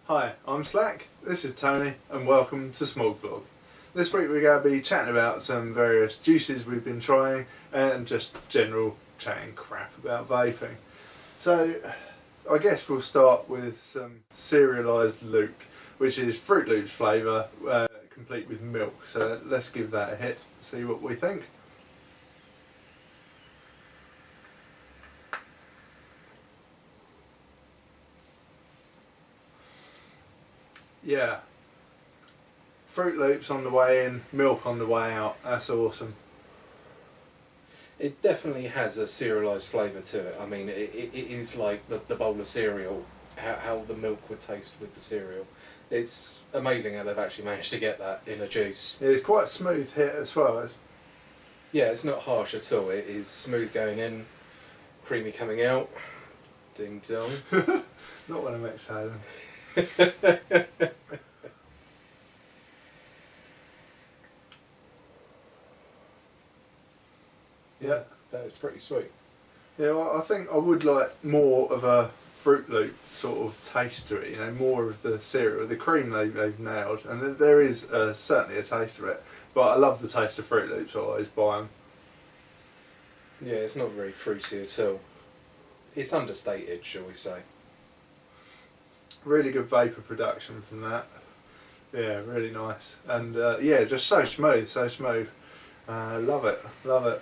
Hi, I'm Slack, this is Tony, and welcome to Smog Vlog. This week we're going to be chatting about some various juices we've been trying and just general chatting crap about vaping. So, I guess we'll start with some Cerealized Loop, which is Fruit Loops flavour, complete with milk. So let's give that a hit, see what we think. Yeah, Fruit Loops on the way in, milk on the way out, that's awesome. It definitely has a serialised flavour to it. I mean, it is like the bowl of cereal, how the milk would taste with the cereal. It's amazing how they've actually managed to get that in a juice. Yeah, it's quite a smooth hit as well. Yeah, it's not harsh at all. It is smooth going in, creamy coming out. Ding dong. Not when I'm exhaling. Yeah, that is pretty sweet. Yeah, well, I think I would like more of a Fruit Loop sort of taste to it. You know, more of the cereal, the cream they've nailed, and there is certainly a taste of it. But I love the taste of Fruit Loops. I always buy them. Yeah, it's not very fruity at all. It's understated, shall we say. Really good vapour production from that. Yeah, really nice. And yeah, just so smooth, so smooth. Love it, love it.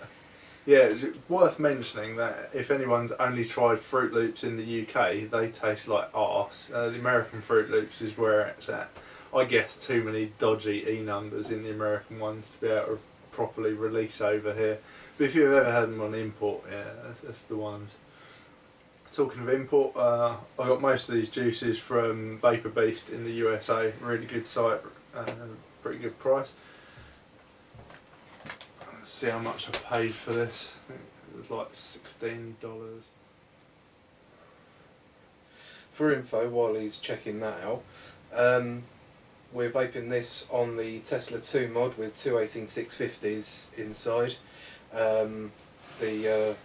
Yeah, it's worth mentioning that if anyone's only tried Fruit Loops in the UK, they taste like arse. The American Fruit Loops is where it's at. I guess too many dodgy E numbers in the American ones to be able to properly release over here. But if you've ever had them on import, yeah, that's the ones. Talking of import, I got most of these juices from Vapor Beast in the USA. Really good site, pretty good price. Let's see how much I paid for this. I think it was like $16. For info, while he's checking that out, we're vaping this on the Tesla 2 mod with two 18650s inside. The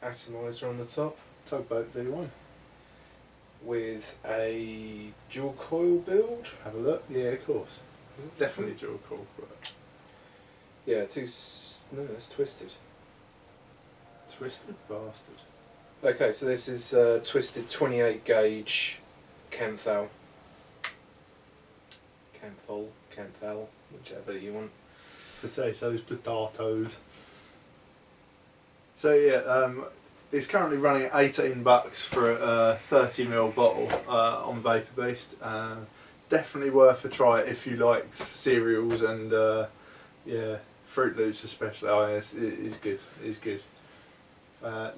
atomizer on the top. Tugboat V1. With a dual coil build. Have a look. Yeah, of course. Definitely dual coil. But yeah, no, that's twisted. Twisted bastard. Okay, so this is twisted 28 gauge Canthal, whichever you want. Potatoes. So yeah, it's currently running at $18 for a 30ml bottle on Vapor Beast. Definitely worth a try if you like cereals and yeah, Fruit Loops especially. Oh, yes, it is good. It is good.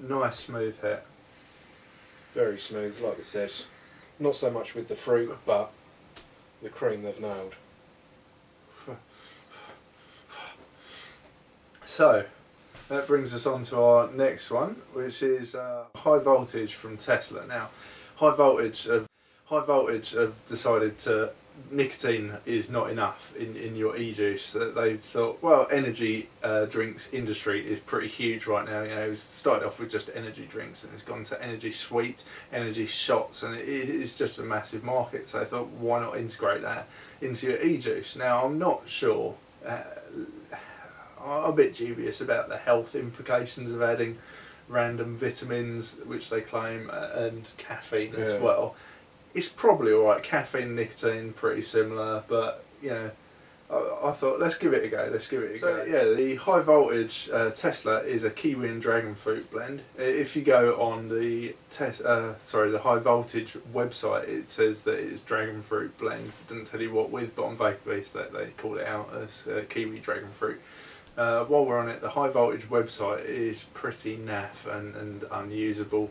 Nice smooth hit. Very smooth, like we said. Not so much with the fruit, but the cream they've nailed. So, that brings us on to our next one, which is High Voltage from Tesla. Now, High Voltage have decided to nicotine is not enough in your EJuice. So they thought, well, energy drinks industry is pretty huge right now. You know, it started off with just energy drinks, and it's gone to energy sweets, energy shots, and it's just a massive market. So I thought, why not integrate that into your EJuice? Now, I'm not sure. I'm a bit dubious about the health implications of adding random vitamins, which they claim, and caffeine as well. It's probably alright. Caffeine and nicotine, pretty similar, but you know, I thought let's give it a go. So yeah, the High Voltage Tesla is a kiwi and dragon fruit blend. If you go on the the High Voltage website, it says that it's dragon fruit blend. It doesn't tell you what with, but on Vapor Beast they call it out as kiwi dragon fruit. While we're on it, the High Voltage website is pretty naff and unusable.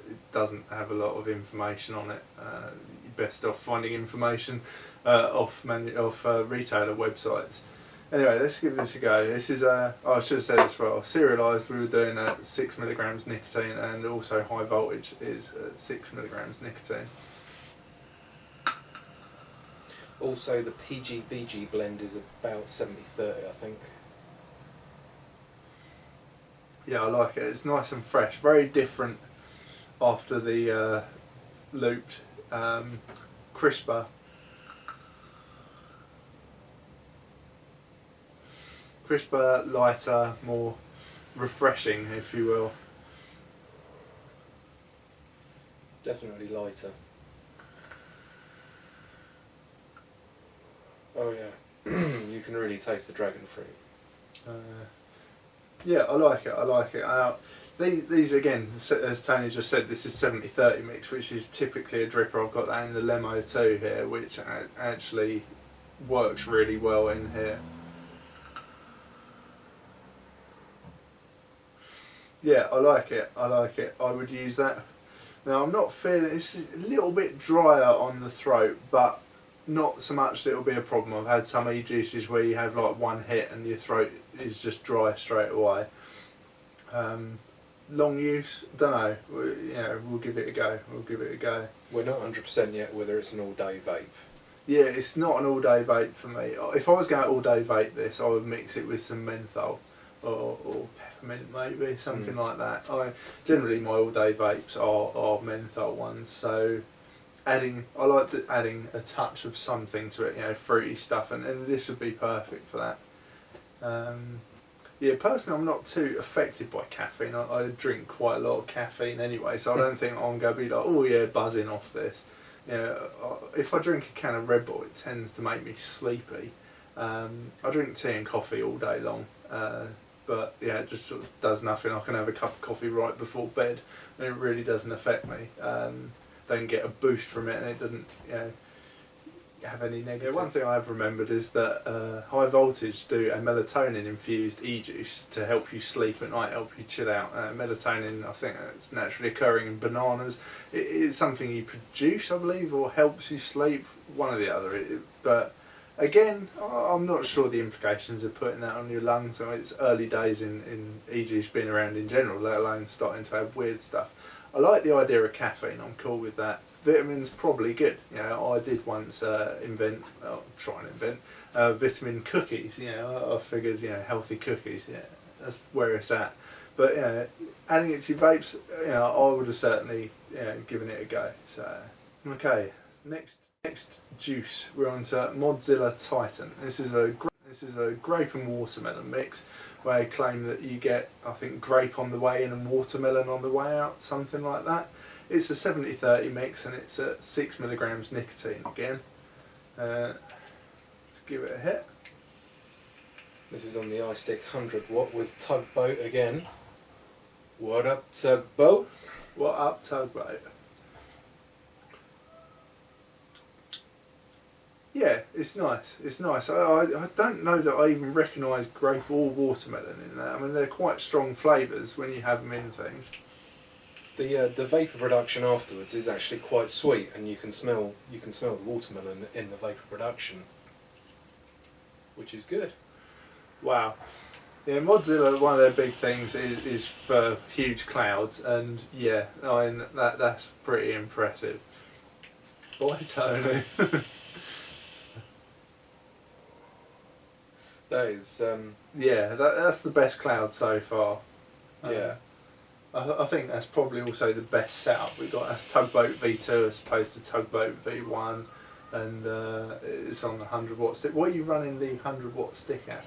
It doesn't have a lot of information on it. You're best off finding information off retailer websites. Anyway, let's give this a go. This is I should have said as well. Cerealized, we were doing at 6mg nicotine, and also High Voltage is at 6mg nicotine. Also, the PG-VG blend is about 70-30, I think. Yeah, I like it. It's nice and fresh. Very different after the looped crisper, lighter, more refreshing, if you will. Definitely lighter. Oh yeah, you can really taste the dragon fruit. Yeah, I like it. These again, as Tony just said, this is 70-30 mix, which is typically a dripper. I've got that in the Lemo 2 here, which actually works really well in here. Yeah, I like it. I would use that. Now I'm not feeling, it's a little bit drier on the throat, but not so much that it'll be a problem. I've had some EJuices where you have like one hit and your throat is just dry straight away. Long use, don't know. We'll give it a go. We're not 100% yet whether it's an all-day vape. Yeah, it's not an all-day vape for me. If I was going to all-day vape this, I would mix it with some menthol or peppermint maybe, something like that. Generally my all-day vapes are menthol ones, so I like adding a touch of something to it, fruity stuff, and this would be perfect for that. Yeah, personally I'm not too affected by caffeine. I drink quite a lot of caffeine anyway, so I don't think I'm going to be like, oh yeah, buzzing off this. If I drink a can of Red Bull, it tends to make me sleepy. I drink tea and coffee all day long, but yeah, it just sort of does nothing. I can have a cup of coffee right before bed, and it really doesn't affect me. Don't get a boost from it, and it doesn't, have any negative. Yeah, one thing I've remembered is that High Voltage do a melatonin infused EJuice to help you sleep at night, help you chill out. Melatonin, I think it's naturally occurring in bananas. It's something you produce, I believe, or helps you sleep, one or the other. But again, I'm not sure the implications of putting that on your lungs. I mean, it's early days in EJuice being around in general, let alone starting to have weird stuff. I like the idea of caffeine, I'm cool with that. Vitamin's probably good. I did once try and invent vitamin cookies. I figured, healthy cookies. Yeah, that's where it's at. But adding it to your vapes, I would have certainly given it a go. So okay, next juice, we're on to Modzilla Titan. This is a grape and watermelon mix, where they claim that you get, I think, grape on the way in and watermelon on the way out, something like that. It's a 70-30 mix and it's at 6 milligrams nicotine again. Let's give it a hit. This is on the iStick 100 watt with Tugboat again. What up, Tugboat? What up, Tugboat? Yeah, it's nice. I don't know that I even recognise grape or watermelon in that. I mean, they're quite strong flavours when you have them in things. The vapour production afterwards is actually quite sweet, and you can smell the watermelon in the vapour production, which is good. Wow. Yeah, Modzilla, one of their big things is for huge clouds, and yeah, I mean that's pretty impressive. Boy, Tony. That is yeah, that's the best cloud so far. Yeah. I think that's probably also the best setup we got. That's Tugboat V2 as opposed to Tugboat V1, and it's on the 100 watt stick. What are you running the 100 watt stick at?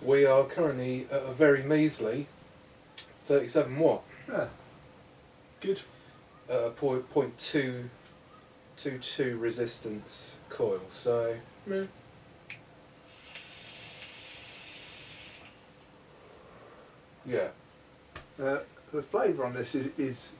We are currently at a very measly 37 watt. Yeah, good. At a 0.222 resistance coil. So. Yeah. The flavour on this is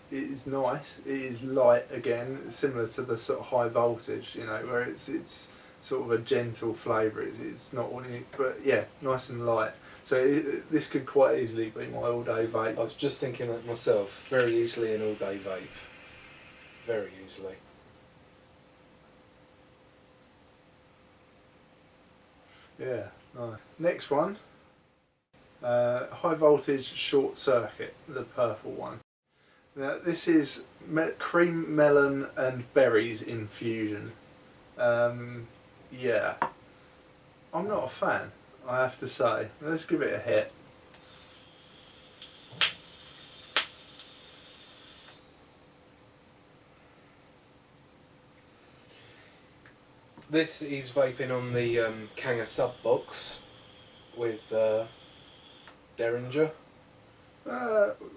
nice. It is light again, similar to the sort of High Voltage, where it's sort of a gentle flavour. It's not one, but yeah, nice and light. So this could quite easily be my all-day vape. I was just thinking that myself. Very easily an all-day vape. Very easily. Yeah, nice. Next one. High Voltage Short Circuit, the purple one. Now this is cream, melon and berries infusion. Yeah, I'm not a fan, I have to say. Let's give it a hit. This is vaping on the Kanga sub box with Derringer.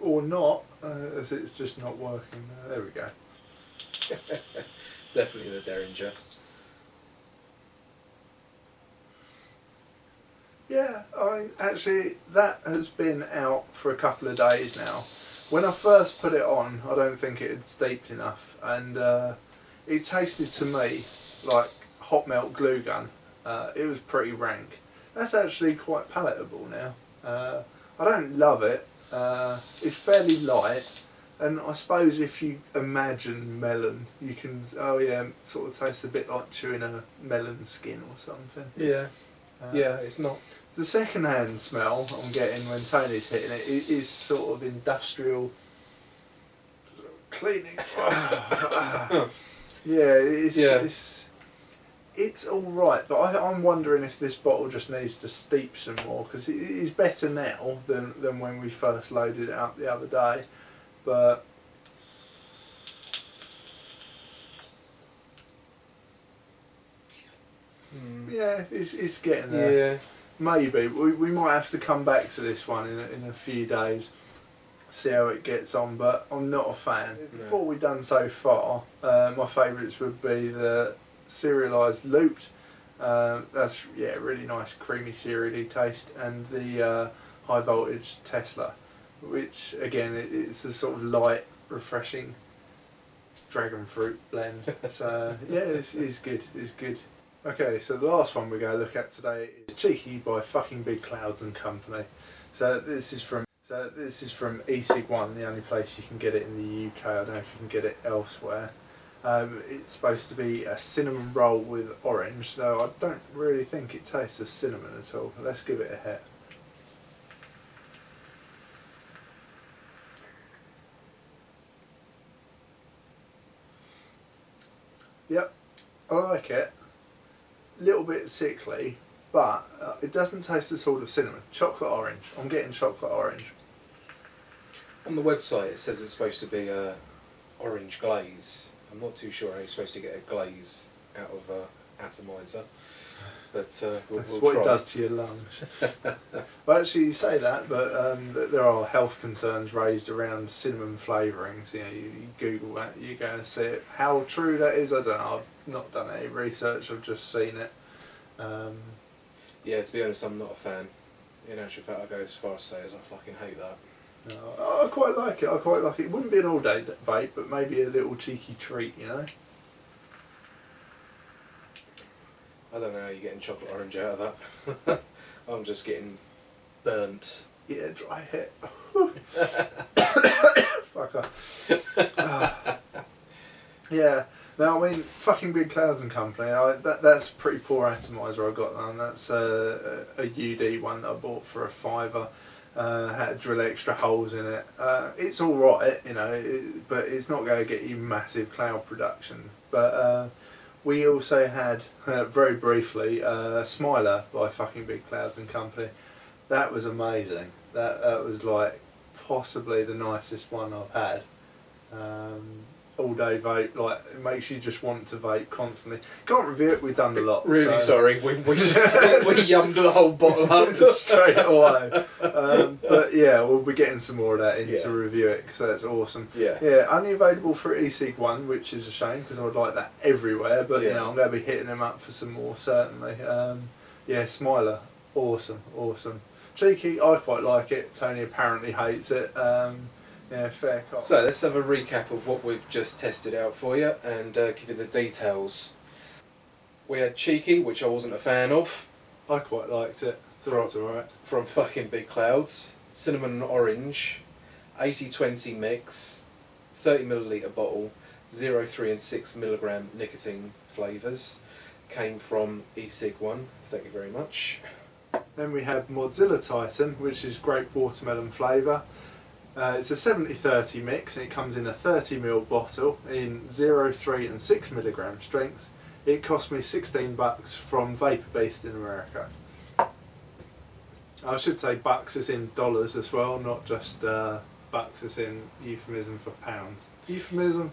Or not, as it's just not working. There we go. Definitely the Derringer. Yeah, actually, that has been out for a couple of days now. When I first put it on, I don't think it had steeped enough, and it tasted to me like hot melt glue gun. It was pretty rank. That's actually quite palatable now. I don't love it. It's fairly light, and I suppose if you imagine melon, you can, sort of taste a bit like chewing a melon skin or something. Yeah. Yeah, it's not. The second-hand smell I'm getting when Tony's hitting it is sort of industrial cleaning. It's all right, but I'm wondering if this bottle just needs to steep some more, because it is better now than when we first loaded it up the other day. But yeah, it's getting there. Yeah. Maybe we might have to come back to this one in a few days, see how it gets on. But I'm not a fan. No. Before we've done so far, my favourites would be the Cerealized Looped. That's really nice, creamy cereally taste, and the High Voltage Tesla, which again it's a sort of light, refreshing dragon fruit blend. So yeah, it's good. It's good. Okay, so the last one we're going to look at today is Cheeky by fucking Big Clouds and Company. So this is from EJuice, the only place you can get it in the UK. I don't know if you can get it elsewhere. It's supposed to be a cinnamon roll with orange, though I don't really think it tastes of cinnamon at all. Let's give it a hit. Yep, I like it. Little bit sickly, but it doesn't taste at all of cinnamon. Chocolate orange. I'm getting chocolate orange. On the website it says it's supposed to be a orange glaze. I'm not too sure how you're supposed to get a glaze out of a atomizer, but that's we'll what try. it does to your lungs. Well, actually, you say that, but there are health concerns raised around cinnamon flavourings. You know, you Google that, you're going to see it. How true that is, I don't know. I've not done any research. I've just seen it. Yeah, to be honest, I'm not a fan. In actual fact, I go as far as to say as I fucking hate that. No, I quite like it. I quite like it. It wouldn't be an all-day vape, but maybe a little cheeky treat, you know. I don't know how you're getting chocolate orange out of that. I'm just getting burnt. Yeah, dry hit. Fucker. Yeah. Now, I mean, fucking Big Clouds and Company. That's a pretty poor atomizer I got, and that's a UD one that I bought for $5. Had to drill extra holes in it. It's all right, you know, but it's not going to get you massive cloud production. But we also had, very briefly, Smiler by fucking Big Clouds and Company. That was amazing. That was like possibly the nicest one I've had. All day vape, like it makes you just want to vape constantly. Can't review it, we've done a lot. Really sorry, we yummed the whole bottle up straight away. But yeah, we'll be getting some more of that in to review it, because that's awesome. Yeah, only available for EJuice, which is a shame because I would like that everywhere. But you know, I'm going to be hitting them up for some more certainly. Smiler, awesome. Cheeky, I quite like it. Tony apparently hates it. Yeah, fair cop. So let's have a recap of what we've just tested out for you and give you the details. We had Cheeky, which I wasn't a fan of. I quite liked it. Thought it was alright. From fucking Big Clouds. Cinnamon and orange. 80-20 mix. 30ml bottle. 0, 3 and 6 milligram nicotine flavours. Came from EJuice. Thank you very much. Then we had Modzilla Titan, which is grape watermelon flavour. It's a 70-30 mix, and it comes in a 30ml bottle in 0, 3 and 6 milligram strengths. It cost me $16 from Vapor Beast in America. I should say bucks is in dollars as well, not just bucks is in euphemism for pounds. Euphemism?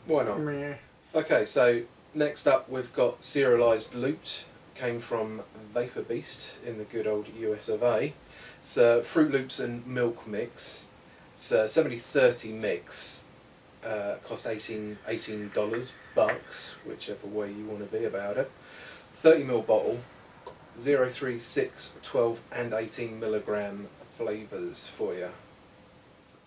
Why not? Meh. Okay, so Next up, we've got Cerealized Loot. Came from Vapor Beast in the good old US of A. It's Fruit Loops and milk mix. It's a 70-30 mix. Cost $18 bucks, whichever way you want to be about it. 30ml bottle, 0, 3, 6, 12 and 18 milligram flavours for you.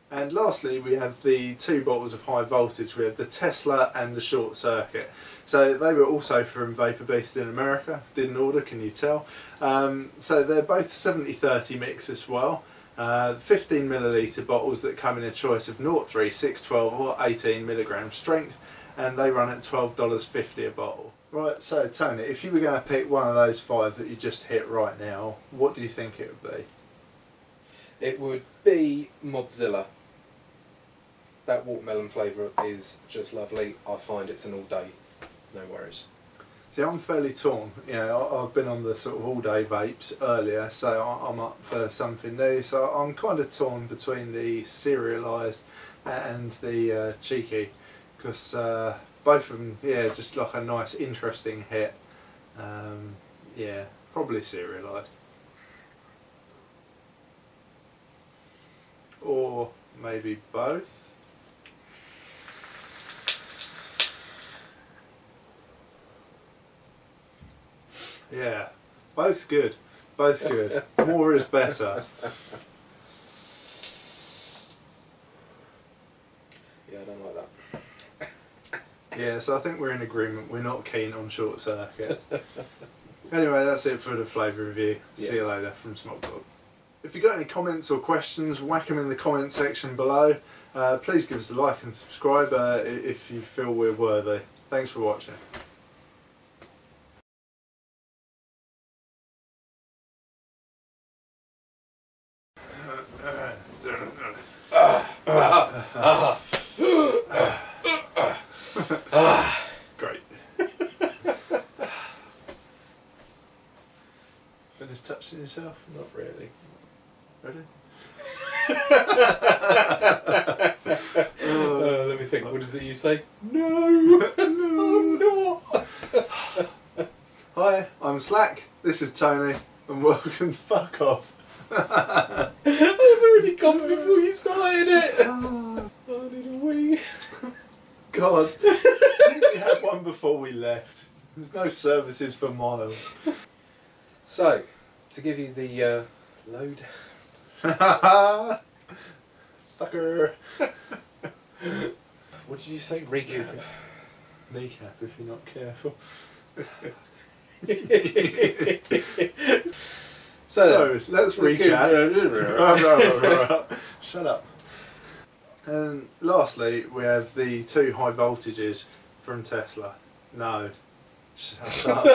And lastly, we have the 2 bottles of high voltage. We have the Tesla and the Short Circuit. So they were also from Vapor Beast in America. Didn't order, can you tell? So they're both 70-30 mix as well. 15 milliliter bottles that come in a choice of 0, 3, 6, 12 or 18 milligram strength, and they run at $12.50 a bottle. Right, so Tony, if you were going to pick one of those 5 that you just hit right now, what do you think it would be? It would be Modzilla. That watermelon flavour is just lovely. I find it's an all day, no worries. See, I'm fairly torn. You know, I've been on the sort of all-day vapes earlier, so I'm up for something new. So I'm kind of torn between the Cerealized and the Cheeky, because both of them, yeah, just like a nice, interesting hit. Yeah, probably Cerealized. Or maybe both. Yeah, both good. Both good. More is better. Yeah, I don't like that. Yeah, so I think we're in agreement. We're not keen on Short Circuit. Anyway, that's it for the flavour review. Yeah. See you later from Smog. If you've got any comments or questions, whack them in the comment section below. Please give us a like and subscribe if you feel we're worthy. Thanks for watching. Great. Finish touching yourself? Not really. Ready? Let me think. What is it you say? No! No! Hi, I'm Slack. This is Tony, and welcome. Fuck off. I was already gone before you started it. Oh, I need a wee. God. Didn't we have one before we left? There's no services for miles. So, to give you the load. Fucker. What did you say? Recap. Kneecap if you're not careful. So let's recap. Shut up. And lastly, we have the 2 high voltages from Tesla. No. Shut up.